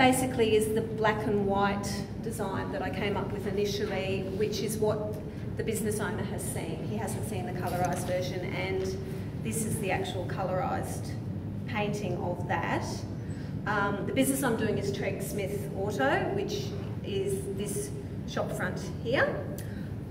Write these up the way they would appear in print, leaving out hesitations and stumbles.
basically is the black and white design that I came up with initially, which is what the business owner has seen. He hasn't seen the colourised version, and this is the actual colourised painting of that. The business I'm doing is Treg Smith Auto, which is this shop front here.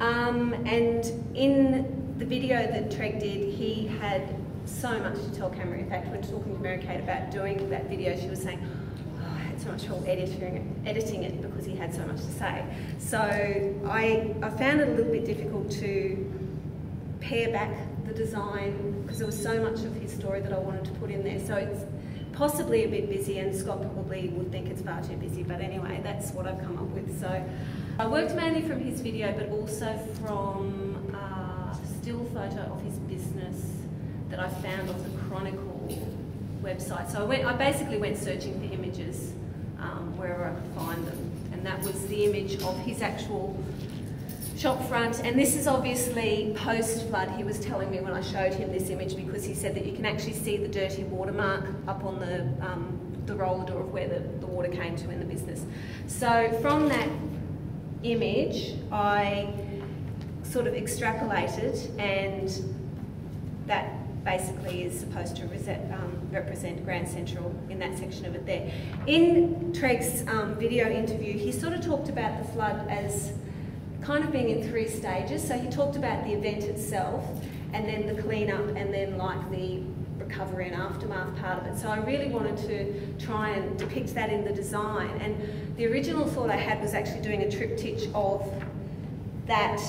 And in the video that Treg did, he had so much to tell camera. In fact, when talking to Mary Kate about doing that video, she was saying, oh, I had so much trouble editing it because he had so much to say. So I found it a little bit difficult to pare back the design because there was so much of his story that I wanted to put in there. So it's possibly a bit busy, and Scott probably would think it's far too busy, but anyway, that's what I've come up with. So I worked mainly from his video, but also from a still photo of his business that I found off the Chronicle website. So I basically went searching for images wherever I could find them, and that was the image of his actual shop front. And this is obviously post-flood. He was telling me when I showed him this image, because he said that you can actually see the dirty watermark up on the roller door of where the water came to in the business. So from that image, I sort of extrapolated, and that basically is supposed to represent Grand Central in that section of it there. In Treg's video interview, he sort of talked about the flood as kind of being in 3 stages. So he talked about the event itself, and then the cleanup, and then like the recovery and aftermath part of it. So I really wanted to try and depict that in the design. And the original thought I had was actually doing a triptych of that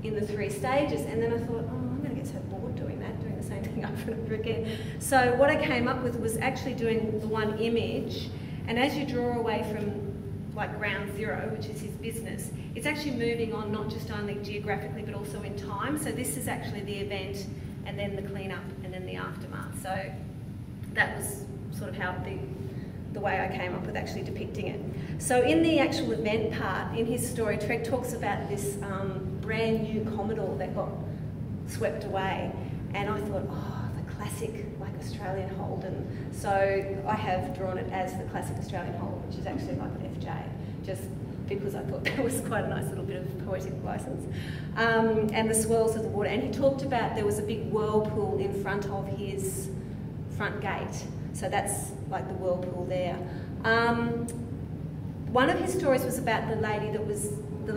in the 3 stages. And then I thought, oh, I'm going to get so bored doing that, doing the same thing over and over again. So what I came up with was actually doing the one image, and as you draw away from like ground zero, which is his business, it's actually moving on not just only geographically but also in time. So this is actually the event, and then the cleanup, and then the aftermath. So that was sort of how the way I came up with actually depicting it. So in the actual event part, in his story, Treg talks about this brand new Commodore that got swept away, and I thought, oh, the classic like Australian Holden. So I have drawn it as the classic Australian Holden, which is actually like an FJ, just because I thought that was quite a nice little bit of poetic license. And the swirls of the water. And he talked about there was a big whirlpool in front of his front gate. So that's like the whirlpool there. One of his stories was about the lady that was, the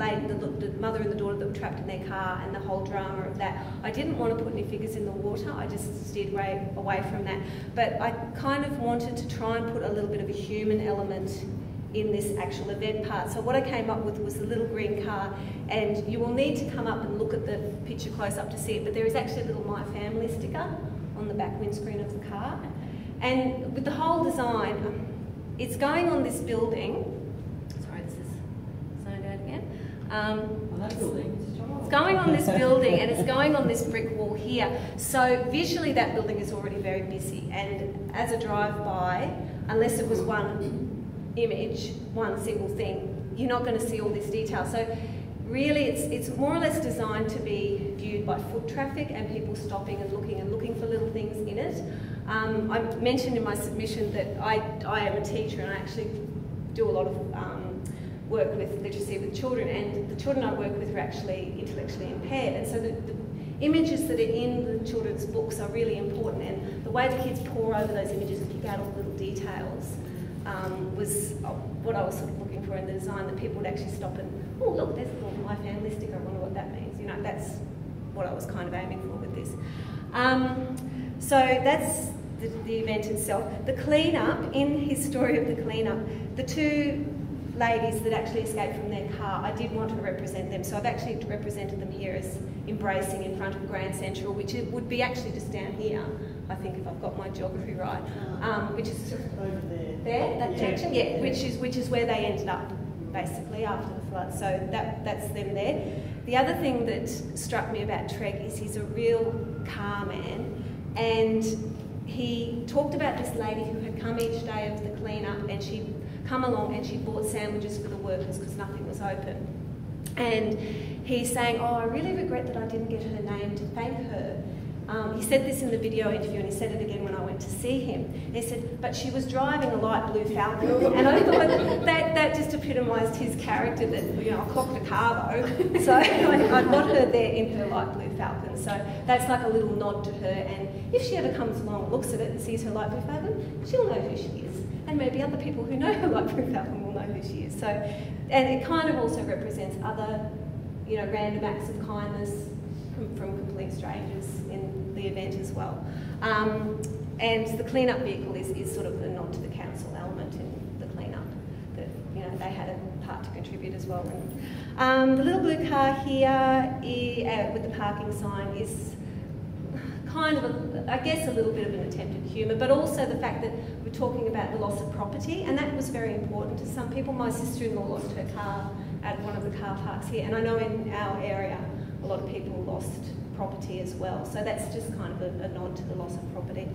mother and the daughter that were trapped in their car, and the whole drama of that. I didn't want to put any figures in the water, I just steered away from that. But I kind of wanted to try and put a little bit of a human element in this actual event part. So what I came up with was the little green car, and you will need to come up and look at the picture close up to see it, but there is actually a little My Family sticker on the back windscreen of the car. And with the whole design, it's going on this building. Sorry, this is zoned out again. It's going on this building, and it's going on this brick wall here. So visually that building is already very busy, and as a drive-by, unless it was one image, one single thing, you're not going to see all this detail. So really it's more or less designed to be viewed by foot traffic and people stopping and looking for little things in it. I mentioned in my submission that I am a teacher, and I actually do a lot of work with literacy with children, and the children I work with are actually intellectually impaired, and so the images that are in the children's books are really important, and the way the kids pore over those images and pick out all the little details was what I was sort of looking for in the design, that people would actually stop and, oh look, there's a little My Family sticker, I wonder what that means. You know, that's what I was kind of aiming for with this. So that's the event itself. The cleanup, in his story of the cleanup, the 2 ladies that actually escaped from their car, I did want to represent them, so I've actually represented them here as embracing in front of Grand Central, which it would be actually just down here, I think, if I've got my geography right, which is over there, that junction, yeah, which is where they ended up basically after the flood. So that's them there. The other thing that struck me about Treg is he's a real car man, and he talked about this lady who had come each day of the cleanup, and she'd come along and she bought sandwiches for the workers because nothing was open. And he's saying, oh, I really regret that I didn't get her name to thank her he said this in the video interview, and he said it again when I went to see him. He said, but she was driving a light blue Falcon. And I thought that just epitomised his character, that, you know, I clocked a car though. So I'd want her there in her light blue Falcon. So that's like a little nod to her. And if she ever comes along and looks at it and sees her light blue Falcon, she'll know who she is. And maybe other people who know her light blue Falcon will know who she is. So, and it kind of also represents other, you know, random acts of kindness from complete strangers in the event as well. And the clean-up vehicle is sort of a nod to the council element in the clean-up, that, you know, they had a part to contribute as well. And, the little blue car here with the parking sign is kind of, I guess, a little bit of an attempt at humour, but also the fact that we're talking about the loss of property, and that was very important to some people. My sister-in-law lost her car at one of the car parks here, and I know in our area a lot of people lost property as well. So that's just kind of a nod to the loss of property.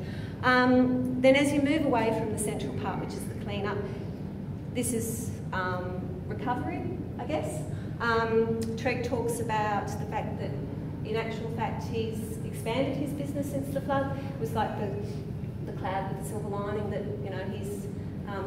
Then as you move away from the central part, which is the clean-up, this is recovery, I guess. Treg talks about the fact that, in actual fact, he's expanded his business since the flood. It was like the cloud with the silver lining, that, you know, he's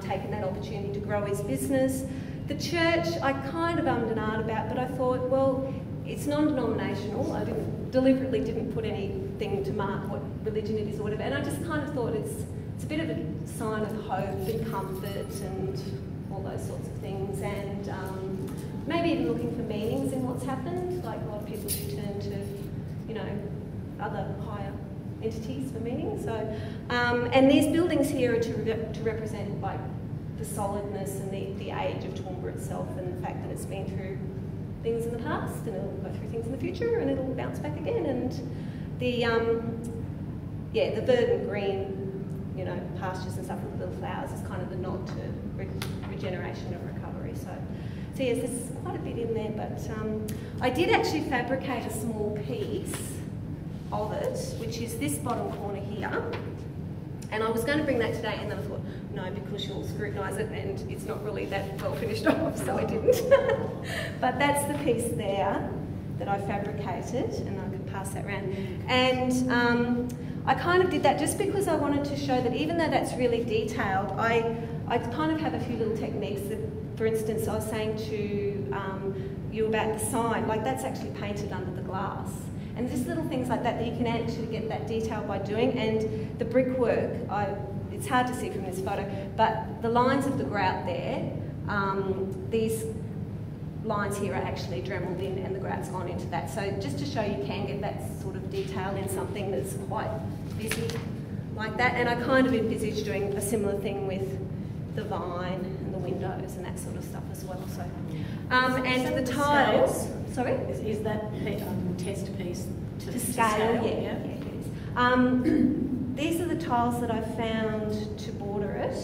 taken that opportunity to grow his business. The church, I kind of ummed and ahed about, but I thought, well, it's non-denominational. I deliberately didn't put anything to mark what religion it is or whatever, and I just kind of thought it's a bit of a sign of hope and comfort and all those sorts of things, and maybe even looking for meanings in what's happened. Like, a lot of people do turn to, you know, other higher entities for meaning. So, and these buildings here are to represent, like, the solidness and the age of Toowoomba itself, and the fact that it's been through things in the past, and it'll go through things in the future, and it'll bounce back again. And the the verdant green, you know, pastures and stuff with the little flowers is kind of the nod to regeneration and recovery. So yes, there's quite a bit in there, but I did actually fabricate a small piece of it, which is this bottom corner here. And I was going to bring that today, and then I thought, no, because you'll scrutinise it and it's not really that well finished off, so I didn't. But that's the piece there that I fabricated, and I can pass that around. And I kind of did that just because I wanted to show that even though that's really detailed, I kind of have a few little techniques that, for instance, I was saying to you about the sign, like that's actually painted under the glass. And just little things like that you can actually get that detail by doing. And the brickwork, it's hard to see from this photo, but the lines of the grout there, these lines here are actually dremeled in, and the grout's gone into that. So just to show you can get that sort of detail in something that's quite busy like that. And I kind of envisage doing a similar thing with the vine and the windows and that sort of stuff as well. So, and the tiles. Sorry? Is that test piece to scale? Yeah, it is. These are the tiles that I found to border it,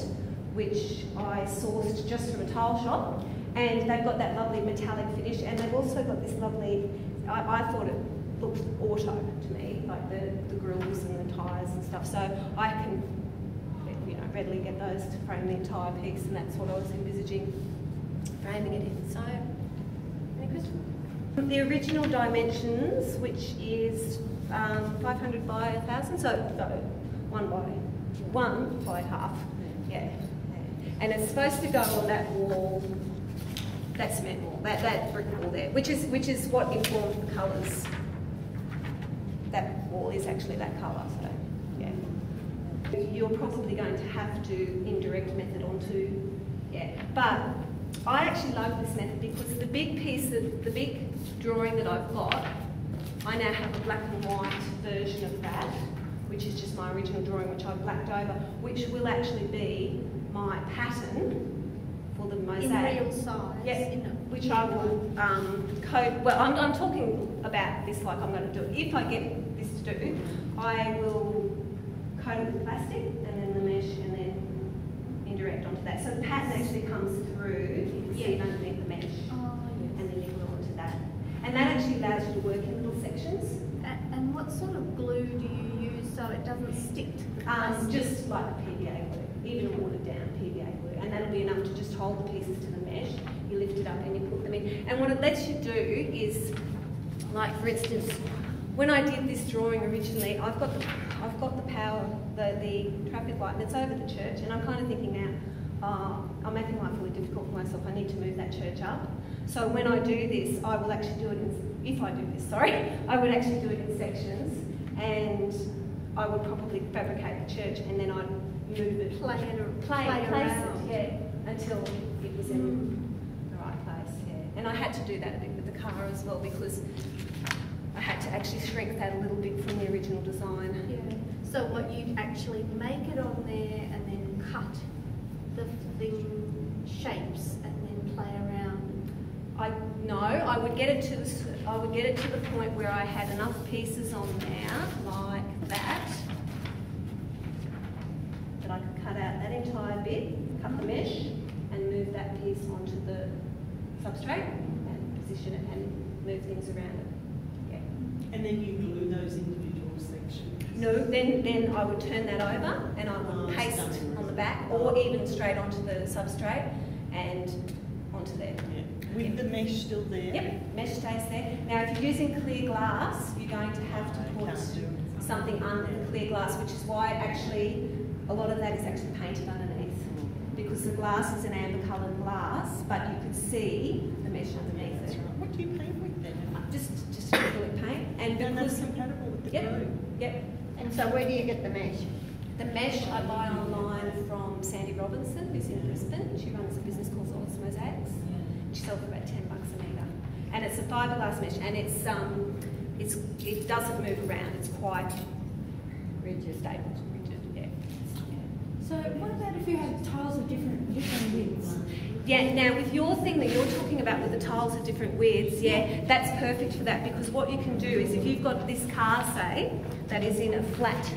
which I sourced just from a tile shop, and they've got that lovely metallic finish, and they've also got this lovely, I thought it looked auto to me, like the grills and the tyres and stuff, so I can, you know, readily get those to frame the entire piece, and that's what I was envisaging framing it in. So, any questions? The original dimensions, which is 500 by 1,000, so one by half, yeah. And it's supposed to go on that wall, that cement wall, that brick wall there, which is what informed the colours. That wall is actually that colour, so yeah. You're probably going to have to indirect method onto, yeah. But I actually love this method because the big piece of the big drawing that I've got, I now have a black and white version of that, which is just my original drawing, which I've blacked over, which will actually be my pattern for the mosaic. In real size? Yeah, which I will code. Well, I'm talking about this like I'm going to do it. If I get this to do, I will coat it with plastic and then the mesh and then indirect onto that. So the pattern actually comes through, you can see it underneath the mesh, and then you glue onto that. And that actually allows you to work in little sections. And what sort of glue do you use so it doesn't stick to the plastic? Just like a PVA glue, even watered down PVA glue, and that'll be enough to just hold the pieces to the mesh. You lift it up and you put them in. And what it lets you do is, like for instance, when I did this drawing originally, I've got the power, the traffic light, and it's over the church, and I'm kind of thinking now, I'm making life really difficult for myself. I need to move that church up. So when I do this, I will actually do it if I do this, I would actually do it in sections, and I would probably fabricate the church, and then I'd move it, place it, yeah, until it was in the right place, yeah. And I had to do that a bit with the car as well, because I had to actually shrink that a little bit from the original design. Yeah. So what, you'd actually make it on there and then cut the shapes and then play around? I would get it to the point where I had enough pieces on there like that I could cut out that entire bit, cut the mesh, and move that piece onto the substrate and position it and move things around it. Yeah. And then you glue those individual sections? No, then I would turn that over and I would paste on the back, or even straight onto the substrate and onto there. Yeah. With the mesh still there? Yep, mesh stays there. Now if you're using clear glass, you're going to have to put something under the clear glass, which is why actually a lot of that is actually painted underneath, because the glass is an amber coloured glass, but you can see the mesh underneath it. What do you paint with then? Just acrylic paint. And that's compatible with the glue? Yep. And so where do you get the mesh? The mesh I buy online from Sandy Robinson, who's in Brisbane. She runs a business called Mosaics. She sells for about $10 a metre. And it's a fiberglass mesh, and it doesn't move around. It's quite rigid, stable, rigid. Yeah. So what about if you have tiles of different widths? Yeah. Now with your thing that you're talking about with the tiles of different widths, yeah, that's perfect for that, because what you can do is if you've got this car, say, that is in a flat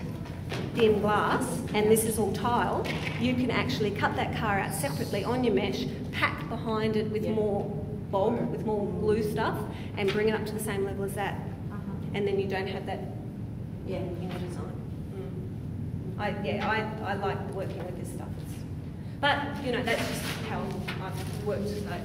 thin glass, and this is all tile, you can actually cut that car out separately on your mesh, pack behind it with more bulk, with more glue stuff, and bring it up to the same level as that. And then you don't have that in your design. I like working with this stuff. But, you know, that's just how I've worked. So.